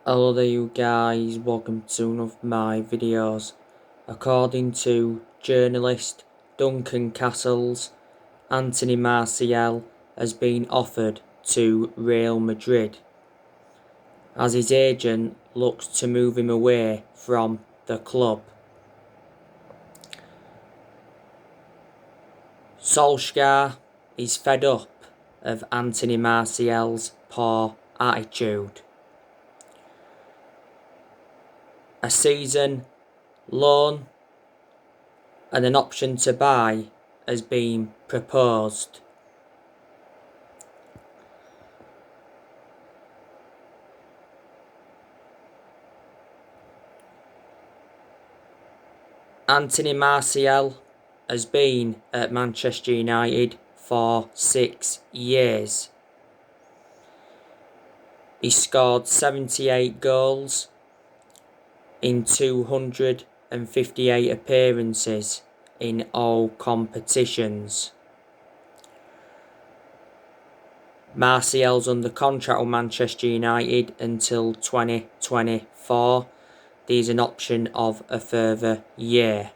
Hello there you guys, welcome to one of my videos. According to journalist Duncan Castles, Anthony Martial has been offered to Real Madrid as his agent looks to move him away from the club. Solskjaer is fed up of Anthony Martial's poor attitude. A season loan and an option to buy has been proposed. Anthony Martial has been at Manchester United for 6 years. He scored 78 goals in 258 appearances in all competitions. Martial's under contract with Manchester United until 2024. There's an option of a further year.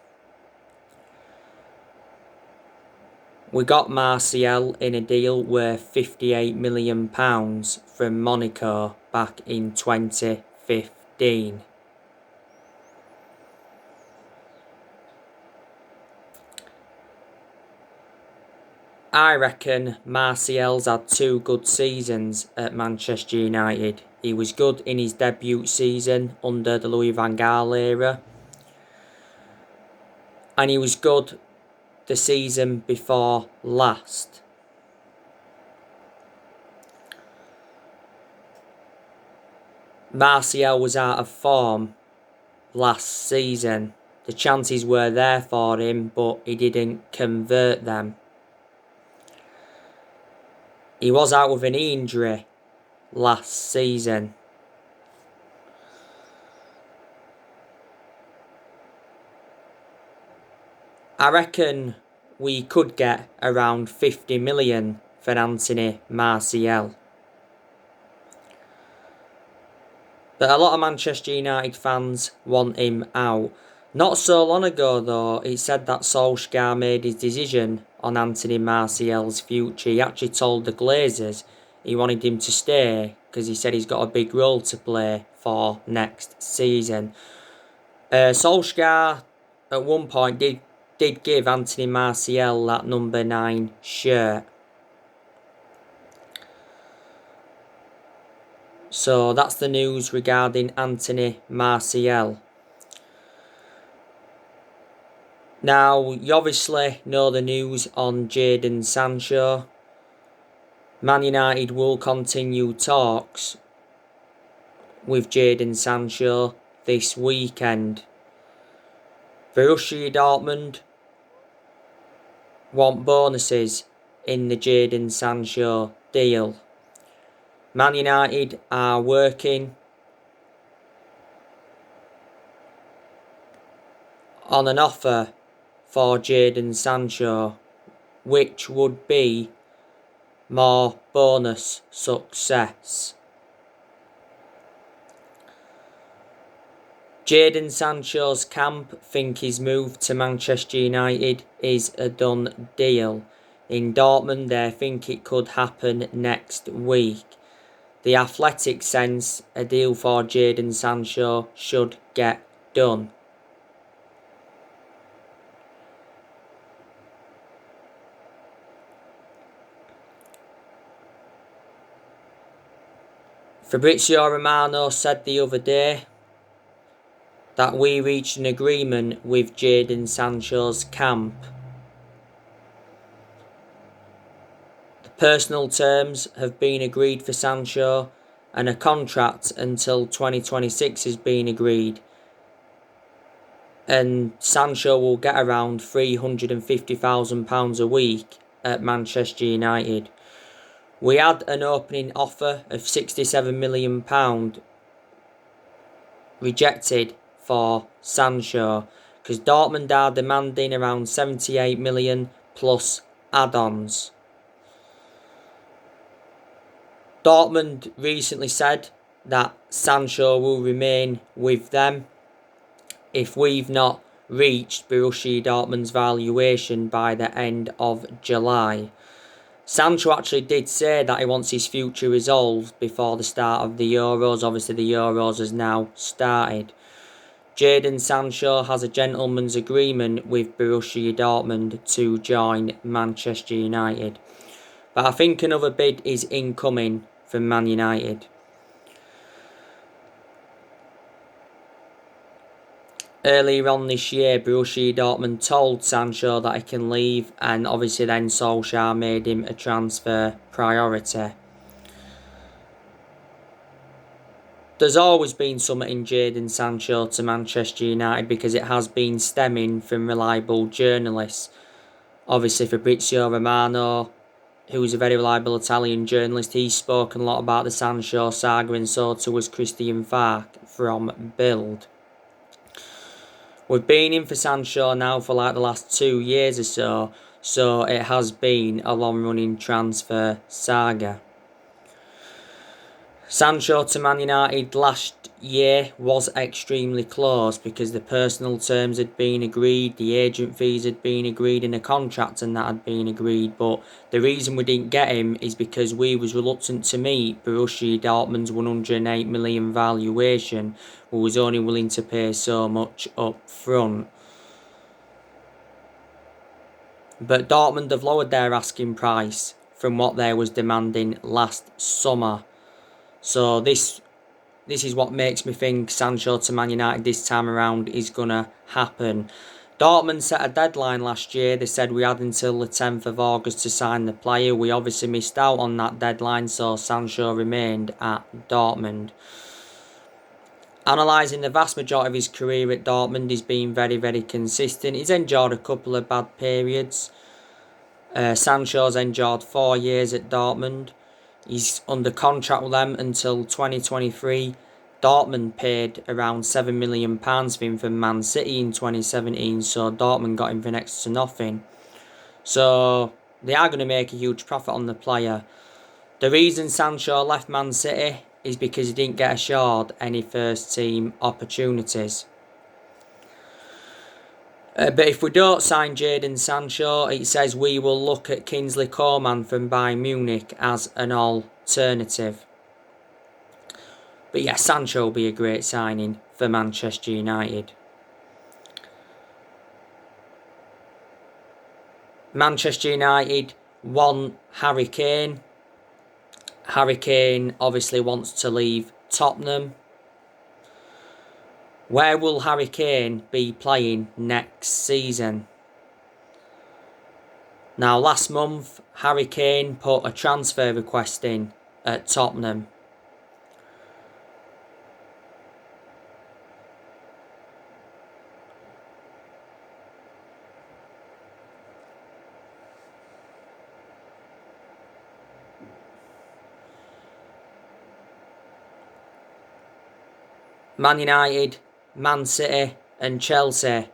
We got Martial in a deal worth £58 million from Monaco back in 2015. I reckon Martial's had 2 good seasons at Manchester United. He was good in his debut season under the Louis van Gaal era. And he was good the season before last. Martial was out of form last season. The chances were there for him, but he didn't convert them. He was out with an injury last season. I reckon we could get around 50 million for Anthony Martial. But a lot of Manchester United fans want him out. Not so long ago though, it said that Solskjaer made his decision on Anthony Martial's future. He actually told the Glazers he wanted him to stay because he said he's got a big role to play for next season. Solskjaer at one point did give Anthony Martial that number 9 shirt. So that's the news regarding Anthony Martial. Now, you obviously know the news on Jadon Sancho. Man United will continue talks with Jadon Sancho this weekend. Borussia Dortmund want bonuses in the Jadon Sancho deal. Man United are working on an offer for Jadon Sancho, which would be more bonus success. Jadon Sancho's camp think his move to Manchester United is a done deal. In Dortmund, they think it could happen next week. The Athletic sense a deal for Jadon Sancho should get done. Fabrizio Romano said the other day that we reached an agreement with Jadon Sancho's camp. The personal terms have been agreed for Sancho and a contract until 2026 has been agreed. And Sancho will get around £350,000 a week at Manchester United. We had an opening offer of £67 million rejected for Sancho because Dortmund are demanding around 78 million plus add-ons. Dortmund recently said that Sancho will remain with them if we've not reached Borussia Dortmund's valuation by the end of July. Sancho actually did say that he wants his future resolved before the start of the Euros. Obviously, the Euros has now started. Jadon Sancho has a gentleman's agreement with Borussia Dortmund to join Manchester United. But I think another bid is incoming from Man United. Earlier on this year, Borussia Dortmund told Sancho that he can leave, and obviously then Solskjaer made him a transfer priority. There's always been something in Jadon Sancho to Manchester United because it has been stemming from reliable journalists. Obviously Fabrizio Romano, who is a very reliable Italian journalist, he's spoken a lot about the Sancho saga, and so too was Christian Falk from Bild. We've been in for Sancho now for like the last 2 years or so it has been a long-running transfer saga. Sancho to Man United last year was extremely close because the personal terms had been agreed, the agent fees had been agreed, and the contract and that had been agreed. But the reason we didn't get him is because we was reluctant to meet Borussia Dortmund's 108 million valuation. We was only willing to pay so much up front. But Dortmund have lowered their asking price from what they was demanding last summer. So this is what makes me think Sancho to Man United this time around is going to happen. Dortmund set a deadline last year. They said we had until the 10th of August to sign the player. We obviously missed out on that deadline, so Sancho remained at Dortmund. Analysing the vast majority of his career at Dortmund, he's been very, very consistent. He's endured a couple of bad periods. Sancho's endured 4 years at Dortmund. He's under contract with them until 2023. Dortmund paid around £7 million for him from Man City in 2017, so Dortmund got him for next to nothing. So they are going to make a huge profit on the player. The reason Sancho left Man City is because he didn't get assured any first team opportunities. But if we don't sign Jadon Sancho, it says we will look at Kingsley Coman from Bayern Munich as an alternative. But yeah, Sancho will be a great signing for Manchester United. Manchester United want Harry Kane. Harry Kane obviously wants to leave Tottenham. Where will Harry Kane be playing next season? Now, last month, Harry Kane put a transfer request in at Tottenham. Man United, Man City and Chelsea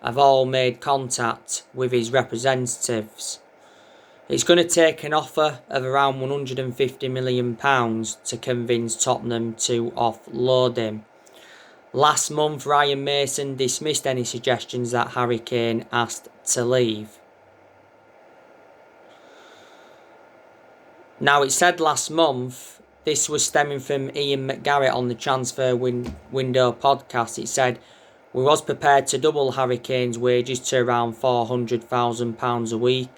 have all made contact with his representatives. It's going to take an offer of around £150 million to convince Tottenham to offload him. Last month, Ryan Mason dismissed any suggestions that Harry Kane asked to leave. Now, it said last month, this was stemming from Ian McGarrett on the Transfer Window podcast. It said, we was prepared to double Harry Kane's wages to around £400,000 a week.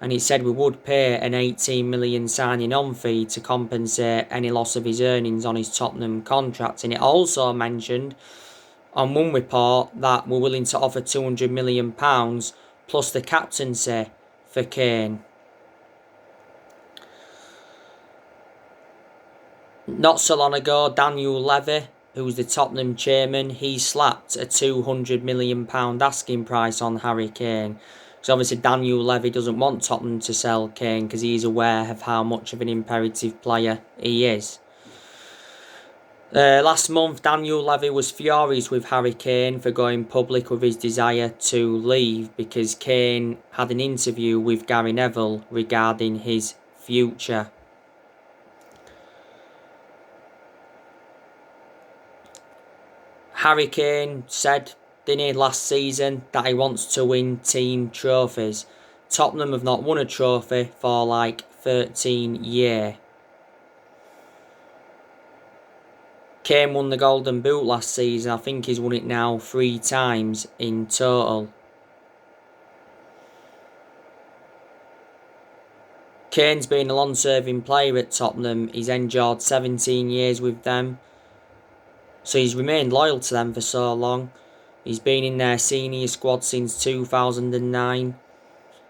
And it said we would pay an 18 million signing on fee to compensate any loss of his earnings on his Tottenham contract. And it also mentioned on one report that we're willing to offer £200 million plus the captaincy for Kane. Not so long ago, Daniel Levy, who's the Tottenham chairman, he slapped a £200 million asking price on Harry Kane. Because obviously Daniel Levy doesn't want Tottenham to sell Kane because he's aware of how much of an imperative player he is. Last month, Daniel Levy was furious with Harry Kane for going public with his desire to leave because Kane had an interview with Gary Neville regarding his future. Harry Kane said, didn't he, last season that he wants to win team trophies. Tottenham have not won a trophy for like 13 years. Kane won the Golden Boot last season. I think he's won it now 3 times in total. Kane's been a long-serving player at Tottenham. He's endured 17 years with them. So he's remained loyal to them for so long. He's been in their senior squad since 2009.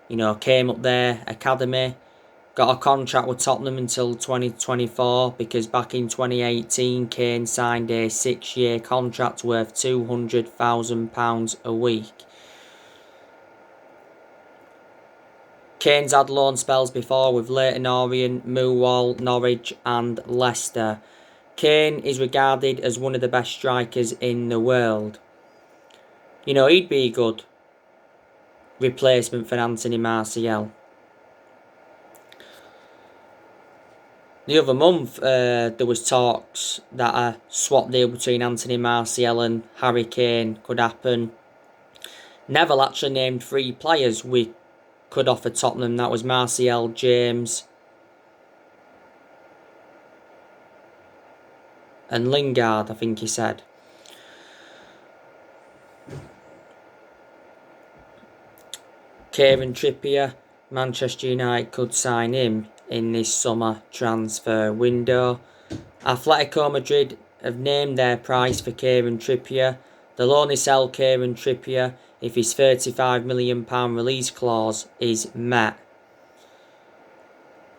You know, came up their academy. Got a contract with Tottenham until 2024 because back in 2018 Kane signed a 6-year contract worth £200,000 a week. Kane's had loan spells before with Leyton Orient, Millwall, Norwich and Leicester. Kane is regarded as one of the best strikers in the world. You know, he'd be a good replacement for Anthony Martial. The other month, there was talks that a swap deal between Anthony Martial and Harry Kane could happen. Neville actually named 3 players we could offer Tottenham. That was Martial, James and Lingard, I think he said. Kieran Trippier, Manchester United could sign him in this summer transfer window. Atletico Madrid have named their price for Kieran Trippier. They'll only sell Kieran Trippier if his £35 million release clause is met.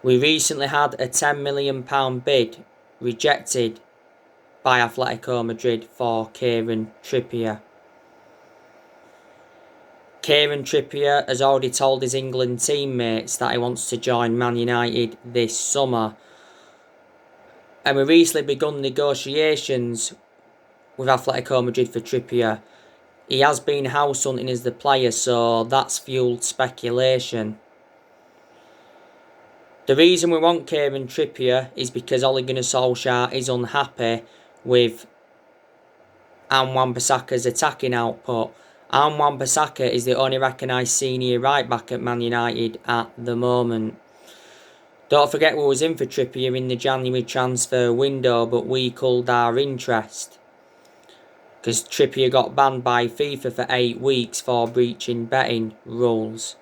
We recently had a £10 million bid rejected by Atletico Madrid for Kieran Trippier. Kieran Trippier has already told his England teammates that he wants to join Man United this summer. And we recently begun negotiations with Atletico Madrid for Trippier. He has been house hunting as the player, so that's fueled speculation. The reason we want Kieran Trippier is because Ole Gunnar Solskjaer is unhappy with Wan-Bissaka's attacking output. Wan-Bissaka is the only recognised senior right back at Man United at the moment. Don't forget we was in for Trippier in the January transfer window, but we culled our interest because Trippier got banned by FIFA for 8 weeks for breaching betting rules.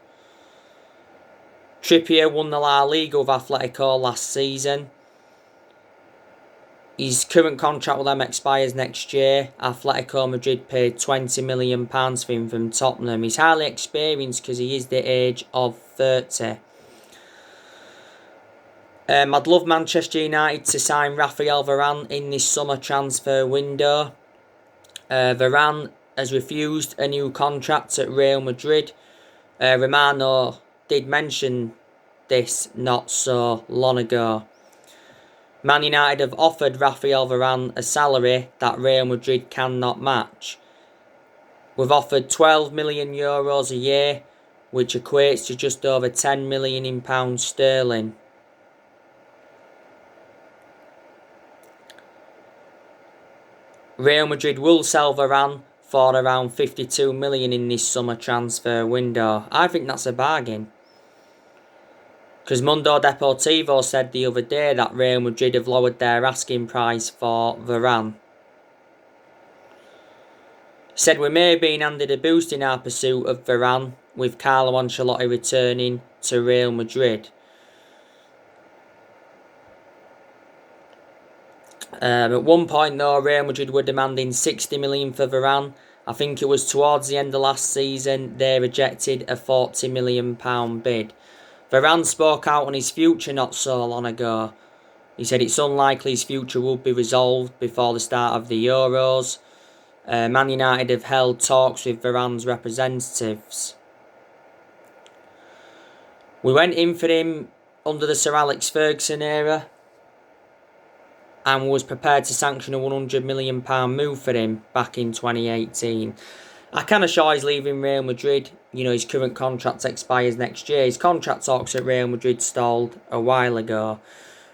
Trippier won the La Liga with Atletico last season. His current contract with them expires next year. Atletico Madrid paid £20 million for him from Tottenham. He's highly experienced because he is the age of 30. I'd love Manchester United to sign Raphael Varane in this summer transfer window. Varane has refused a new contract at Real Madrid. Romano did mention this not so long ago. Man United have offered Raphael Varane a salary that Real Madrid cannot match. We've offered €12 million a year, which equates to just over £10 million in pounds sterling. Real Madrid will sell Varane for around £52 million in this summer transfer window. I think that's a bargain. Because Mundo Deportivo said the other day that Real Madrid have lowered their asking price for Varane. Said we may have been handed a boost in our pursuit of Varane, with Carlo Ancelotti returning to Real Madrid. At one point though, Real Madrid were demanding £60 million for Varane. I think it was towards the end of last season they rejected a £40 million bid. Varane spoke out on his future not so long ago. He said it's unlikely his future will be resolved before the start of the Euros. Man United have held talks with Varane's representatives. We went in for him under the Sir Alex Ferguson era and was prepared to sanction a £100 million move for him back in 2018. I kind of sure he's leaving Real Madrid. You know, his current contract expires next year. His contract talks at Real Madrid stalled a while ago.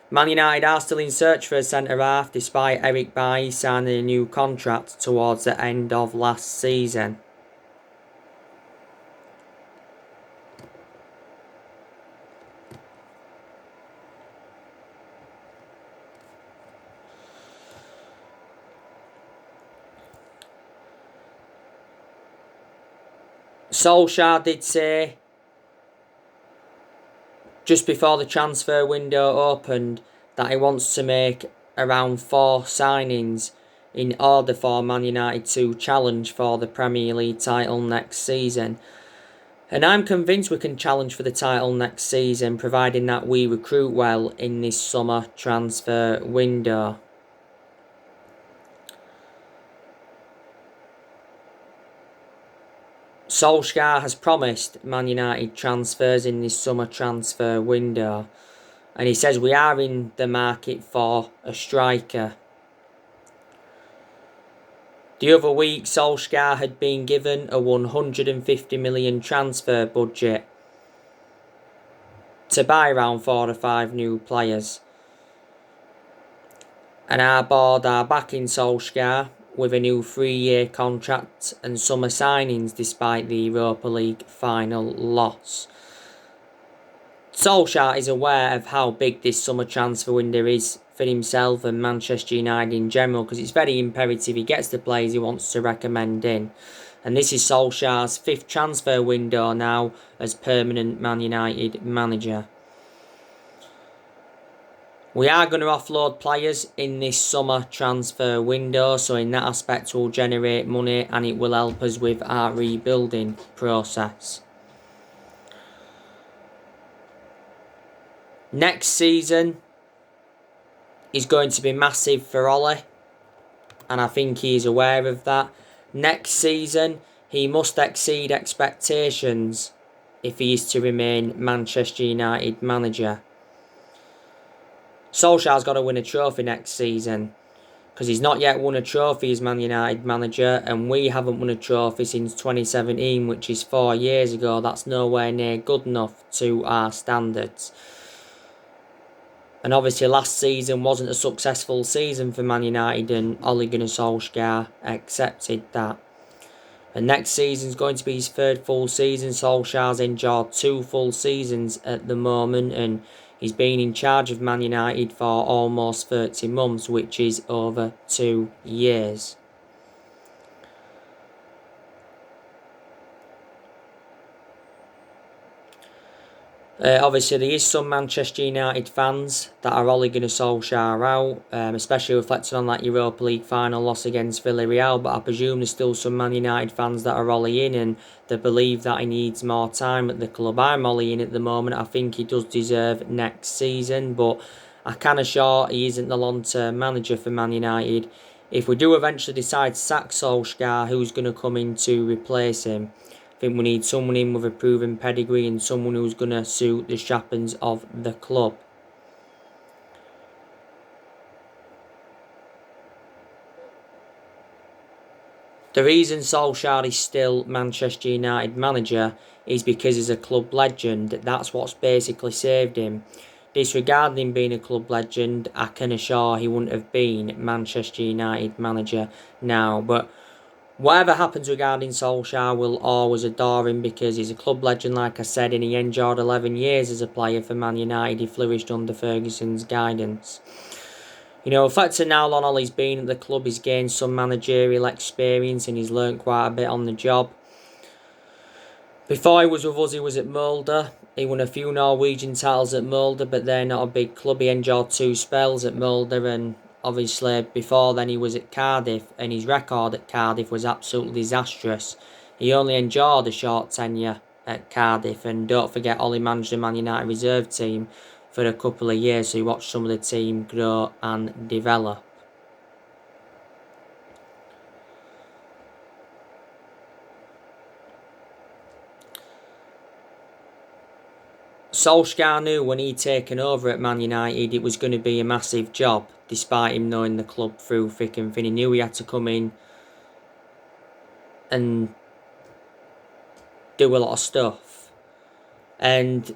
Man United are still in search for a centre-half despite Eric Bailly signing a new contract towards the end of last season. Solskjaer did say just before the transfer window opened that he wants to make around 4 signings in order for Man United to challenge for the Premier League title next season. And I'm convinced we can challenge for the title next season, providing that we recruit well in this summer transfer window. Solskjaer has promised Man United transfers in this summer transfer window. And he says we are in the market for a striker. The other week, Solskjaer had been given a 150 million transfer budget to buy around 4 or 5 new players. And our board are backing Solskjaer with a new 3-year contract and summer signings despite the Europa League final loss. Solskjaer is aware of how big this summer transfer window is for himself and Manchester United in general, because it's very imperative he gets the players he wants to recommend in. And this is Solskjaer's 5th transfer window now as permanent Man United manager. We are going to offload players in this summer transfer window, so in that aspect we'll generate money and it will help us with our rebuilding process. Next season is going to be massive for Ollie, and I think he is aware of that. Next season, he must exceed expectations if he is to remain Manchester United manager. Solskjaer's got to win a trophy next season, because he's not yet won a trophy as Man United manager, and we haven't won a trophy since 2017, which is 4 years ago. That's nowhere near good enough to our standards. And obviously last season wasn't a successful season for Man United, and Ole Gunnar Solskjaer accepted that. And next season's going to be his 3rd full season. Solskjaer's enjoyed 2 full seasons at the moment, and he's been in charge of Man United for almost 30 months, which is over 2 years. Obviously, there is some Manchester United fans that are Ole Gunnar Solskjaer out, especially reflecting on that Europa League final loss against Villarreal. But I presume there's still some Man United fans that are Ole in and they believe that he needs more time at the club. I'm Ole in at the moment. I think he does deserve next season, but I can assure he isn't the long-term manager for Man United. If we do eventually decide to sack Solskjaer, who's going to come in to replace him? I think we need someone in with a proven pedigree and someone who's going to suit the strappings of the club. The reason Solskjaer is still Manchester United manager is because he's a club legend. That's what's basically saved him. Disregarding him being a club legend, I can assure he wouldn't have been Manchester United manager now. But whatever happens regarding Solskjaer, we'll always adore him because he's a club legend, like I said, and he endured 11 years as a player for Man United. He flourished under Ferguson's guidance. You know, reflecting how long Ollie's been at the club, he's gained some managerial experience and he's learnt quite a bit on the job. Before he was with us, he was at Molde. He won a few Norwegian titles at Molde, but they're not a big club. He endured 2 spells at Molde, and obviously before then he was at Cardiff, and his record at Cardiff was absolutely disastrous. He only endured a short tenure at Cardiff, and don't forget Ollie managed the Man United reserve team for a couple of years, so he watched some of the team grow and develop. Solskjaer knew when he'd taken over at Man United it was going to be a massive job, despite him knowing the club through thick and thin. He knew he had to come in and do a lot of stuff. And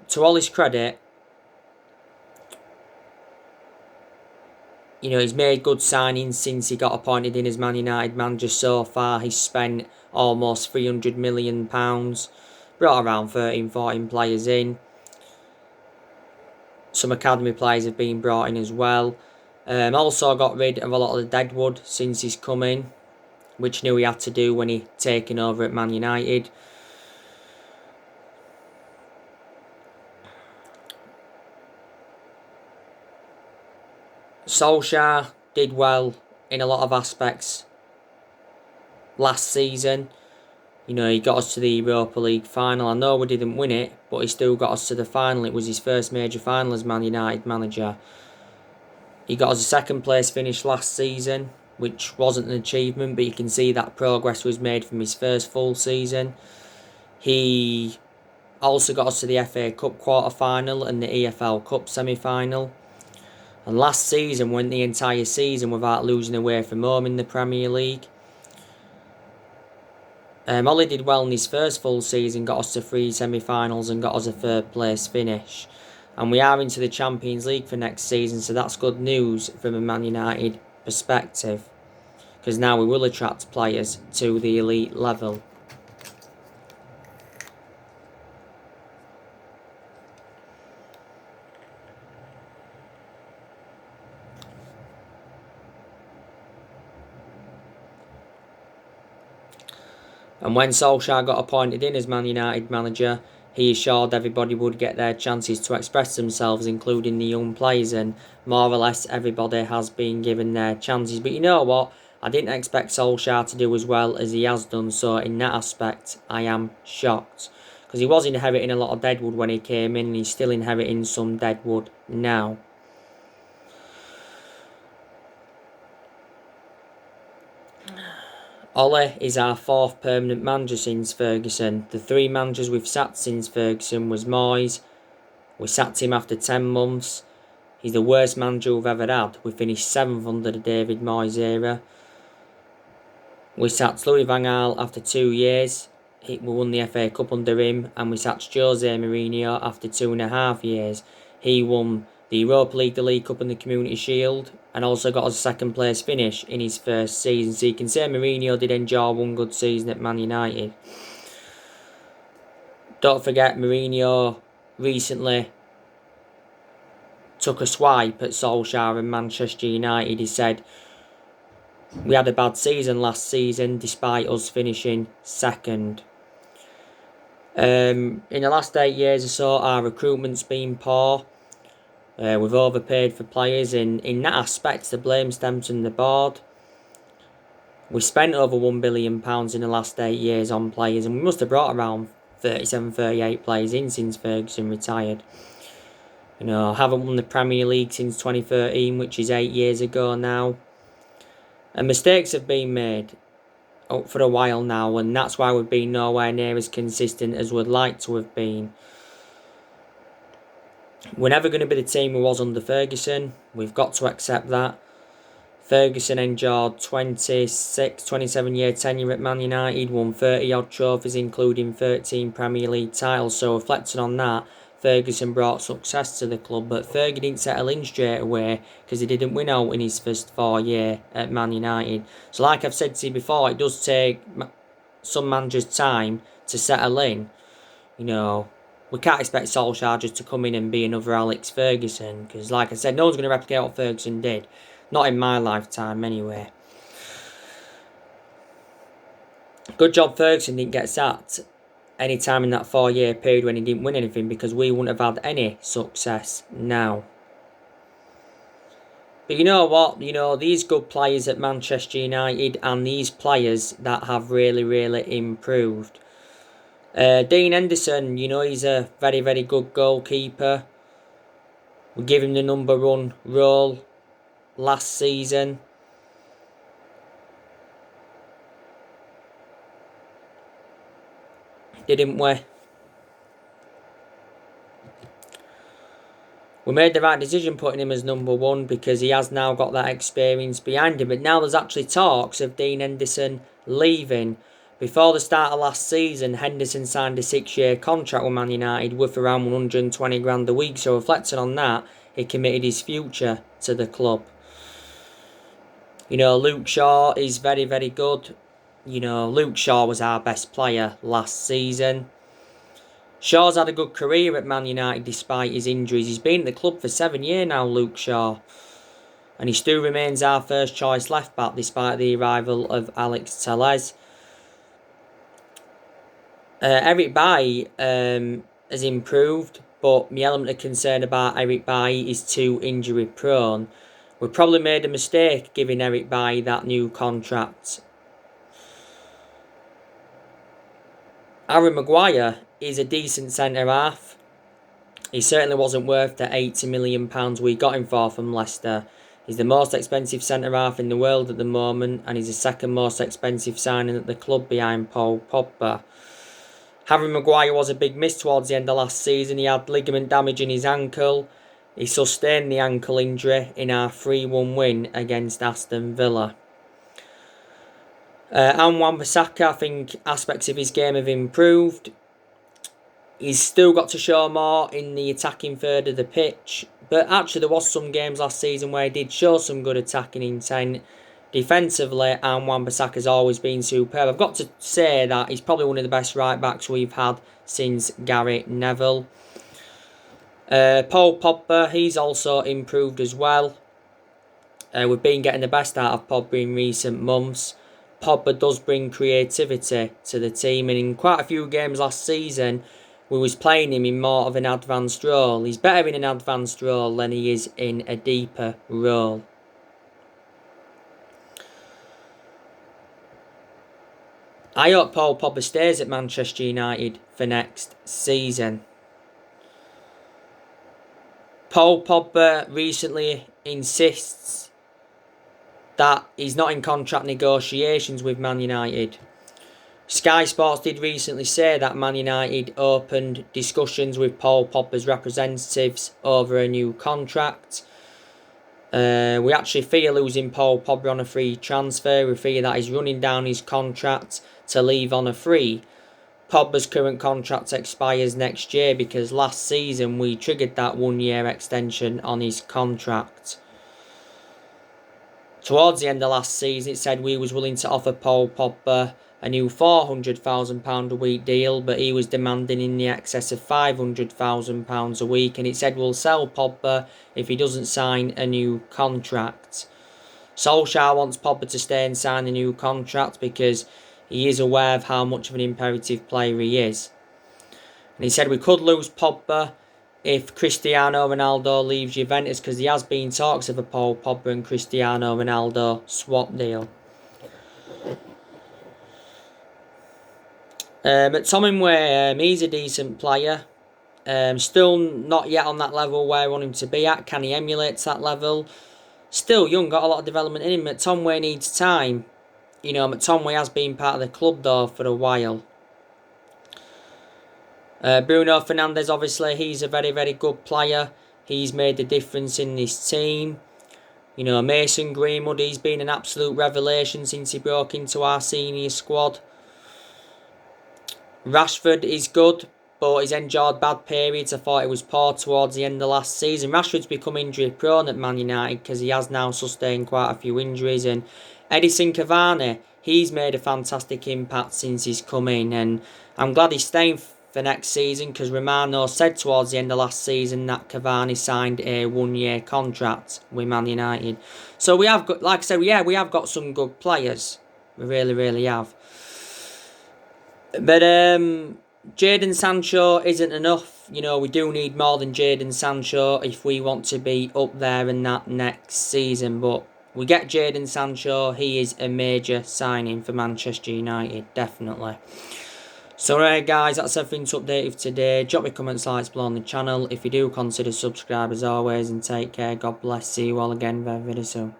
to all his credit, he's made good signings since he got appointed in as Man United manager so far. He's spent almost £300 million, brought around 13, 14 players in. Some academy players have been brought in as well. Also got rid of a lot of the deadwood since he's come in, which knew he had to do when he taken over at Man United. Solskjaer did well in a lot of aspects last season. He got us to the Europa League final. I know we didn't win it, but he still got us to the final. It was his first major final as Man United manager. He got us a second place finish last season, which wasn't an achievement, but you can see that progress was made from his first full season. He also got us to the FA Cup quarter-final and the EFL Cup semi-final. And last season went the entire season without losing away from home in the Premier League. Ollie did well in his first full season, got us to 3 semi-finals and got us a third place finish. And we are into the Champions League for next season, so that's good news from a Man United perspective, because now we will attract players to the elite level. And when Solskjaer got appointed in as Man United manager, he assured everybody would get their chances to express themselves, including the young players, and more or less everybody has been given their chances. But you know what? I didn't expect Solskjaer to do as well as he has done, so in that aspect, I am shocked. Because he was inheriting a lot of deadwood when he came in, and he's still inheriting some deadwood now. Ollie is our 4th permanent manager since Ferguson. The 3 managers we've sacked since Ferguson was Moyes. We sacked him after 10 months. He's the worst manager we've ever had. We finished 7th under the David Moyes era. We sacked Louis van Gaal after 2 years. We won the FA Cup under him. And we sacked Jose Mourinho after 2.5 years. He won the Europa League, the League Cup and the Community Shield, and also got us a 2nd place finish in his first season. So you can say Mourinho did enjoy one good season at Man United. Don't forget, Mourinho recently took a swipe at Solskjaer and Manchester United. He said, "We had a bad season last season despite us finishing 2nd. In the last 8 years or so, our recruitment's been poor. We've overpaid for players. In that aspect, the blame stems from the board. We spent over £1 billion in the last 8 years on players, and we must have brought around 37, 38 players in since Ferguson retired. Haven't won the Premier League since 2013, which is 8 years ago now. And mistakes have been made for a while now, and that's why we've been nowhere near as consistent as we'd like to have been. We're never going to be the team we was under Ferguson. We've got to accept that. Ferguson enjoyed 27 year tenure at Man United, won 30 odd trophies including 13 Premier League titles, so reflecting on that, Ferguson brought success to the club, but Fergie didn't settle in straight away because he didn't win out in his first 4 year at Man United. So like I've said to you before, it does take some managers time to settle in. We can't expect Solskjaer just to come in and be another Alex Ferguson, because like I said, no one's going to replicate what Ferguson did. Not in my lifetime anyway. Good job Ferguson didn't get sacked any time in that 4 year period when he didn't win anything, because we wouldn't have had any success now. But you know what? These good players at Manchester United and these players that have really, really improved. Dean Henderson, he's a very, very good goalkeeper. We give him the number 1 role last season. Didn't we? We made the right decision putting him as number 1 because he has now got that experience behind him. But now there's actually talks of Dean Henderson leaving. Before the start of last season, Henderson signed a 6-year contract with Man United worth around 120 grand a week. So reflecting on that, he committed his future to the club. Luke Shaw is very, very good. Luke Shaw was our best player last season. Shaw's had a good career at Man United despite his injuries. He's been at the club for 7 years now, Luke Shaw. And he still remains our first choice left back despite the arrival of Alex Telles. Eric Bailly has improved, but my element of concern about Eric Bailly is too injury prone. We probably made a mistake giving Eric Bailly that new contract. Harry Maguire is a decent centre-half. He certainly wasn't worth the £80 million we got him for from Leicester. He's the most expensive centre-half in the world at the moment, and he's the second most expensive signing at the club behind Paul Pogba. Harry Maguire was a big miss towards the end of last season. He had ligament damage in his ankle. He sustained the ankle injury in our 3-1 win against Aston Villa. Wan-Bissaka, I think aspects of his game have improved. He's still got to show more in the attacking third of the pitch. But actually there was some games last season where he did show some good attacking intent. Defensively, Wan-Bissaka has always been superb. I've got to say that he's probably one of the best right-backs we've had since Gary Neville. Paul Pogba, he's also improved as well. We've been getting the best out of Pogba in recent months. Pogba does bring creativity to the team, and in quite a few games last season, we was playing him in more of an advanced role. He's better in an advanced role than he is in a deeper role. I hope Paul Pogba stays at Manchester United for next season. Paul Pogba recently insists that he's not in contract negotiations with Man United. Sky Sports did recently say that Man United opened discussions with Paul Pogba's representatives over a new contract. We actually fear losing Paul Pogba on a free transfer. We fear that he's running down his contract to leave on a free. Pogba's current contract expires next year because last season we triggered that 1-year extension on his contract. Towards the end of last season, it said we was willing to offer Paul Pogba a new £400,000 a week deal, but he was demanding in the excess of £500,000 a week, and it said we'll sell Pogba if he doesn't sign a new contract. Solskjaer wants Pogba to stay and sign a new contract because he is aware of how much of an imperative player he is. And he said we could lose Pogba if Cristiano Ronaldo leaves Juventus, because there has been talks of a Paul Pogba and Cristiano Ronaldo swap deal. McTominay, he's a decent player. Still not yet on that level where I want him to be at. Can he emulate that level? Still young, got a lot of development in him. McTominay needs time. McTominay has been part of the club though for a while. Bruno Fernandes, obviously, he's a very, very good player. He's made a difference in this team. Mason Greenwood, he's been an absolute revelation since he broke into our senior squad. Rashford is good, but he's endured bad periods. I thought he was poor towards the end of last season. Rashford's become injury prone at Man United because he has now sustained quite a few injuries. And Edinson Cavani, he's made a fantastic impact since he's come in. And I'm glad he's staying for next season because Romano said towards the end of last season that Cavani signed a 1-year contract with Man United. So we have got, like I said, we have got some good players. We really, really have. But Jadon Sancho isn't enough. We do need more than Jadon Sancho if we want to be up there in that next season. But we get Jadon Sancho. He is a major signing for Manchester United, definitely. So right guys, that's everything to update you today. Drop your comments, likes below on the channel. If you do, consider subscribe as always, and take care. God bless. See you all again very, very soon.